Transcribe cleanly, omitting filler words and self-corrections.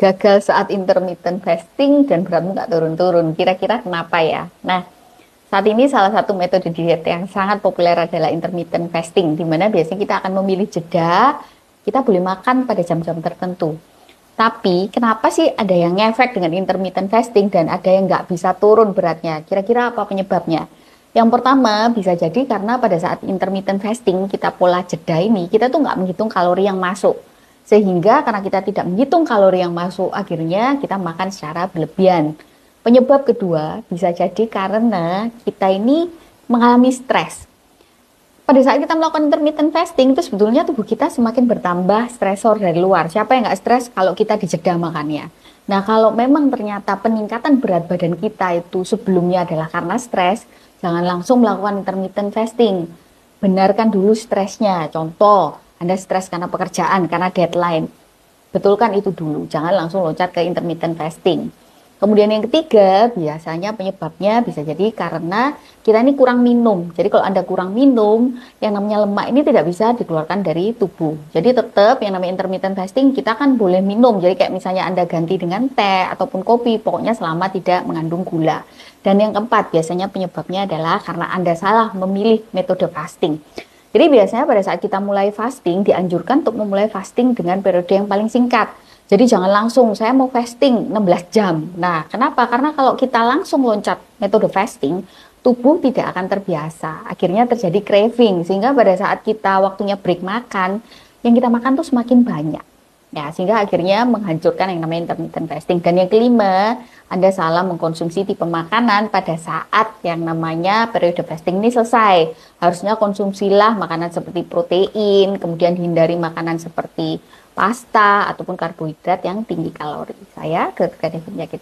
gagal saat intermittent fasting dan beratmu nggak turun-turun. Kira-kira kenapa ya? Nah, saat ini salah satu metode diet yang sangat populer adalah intermittent fasting, di mana biasanya kita akan memilih jeda, kita boleh makan pada jam-jam tertentu. Tapi kenapa sih ada yang ngefek dengan intermittent fasting dan ada yang nggak bisa turun beratnya? Kira-kira apa penyebabnya? Yang pertama bisa jadi karena pada saat intermittent fasting kita pola jeda ini kita tuh nggak menghitung kalori yang masuk. Sehingga karena kita tidak menghitung kalori yang masuk akhirnya kita makan secara berlebihan. Penyebab kedua bisa jadi karena kita ini mengalami stres. Pada saat kita melakukan intermittent fasting itu sebetulnya tubuh kita semakin bertambah stresor dari luar. Siapa yang nggak stres kalau kita dijeda makannya? Nah, kalau memang ternyata peningkatan berat badan kita itu sebelumnya adalah karena stres, jangan langsung melakukan intermittent fasting. Benarkan dulu stresnya. Contoh, Anda stres karena pekerjaan, karena deadline. Betulkan itu dulu. Jangan langsung loncat ke intermittent fasting. Kemudian yang ketiga, biasanya penyebabnya bisa jadi karena kita ini kurang minum. Jadi kalau Anda kurang minum, yang namanya lemak ini tidak bisa dikeluarkan dari tubuh. Jadi tetap yang namanya intermittent fasting, kita kan boleh minum. Jadi kayak misalnya Anda ganti dengan teh ataupun kopi, pokoknya selama tidak mengandung gula. Dan yang keempat, biasanya penyebabnya adalah karena Anda salah memilih metode fasting. Jadi biasanya pada saat kita mulai fasting, dianjurkan untuk memulai fasting dengan periode yang paling singkat. Jadi jangan langsung, saya mau fasting 16 jam. Nah, kenapa? Karena kalau kita langsung loncat metode fasting, tubuh tidak akan terbiasa. Akhirnya terjadi craving, sehingga pada saat kita waktunya break makan, yang kita makan tuh semakin banyak. Ya, sehingga akhirnya menghancurkan yang namanya intermittent fasting. Dan yang kelima, Anda salah mengkonsumsi tipe makanan pada saat yang namanya periode fasting ini selesai. Harusnya konsumsilah makanan seperti protein, kemudian hindari makanan seperti pasta ataupun karbohidrat yang tinggi kalori. Saya Dr. Devin Yakin.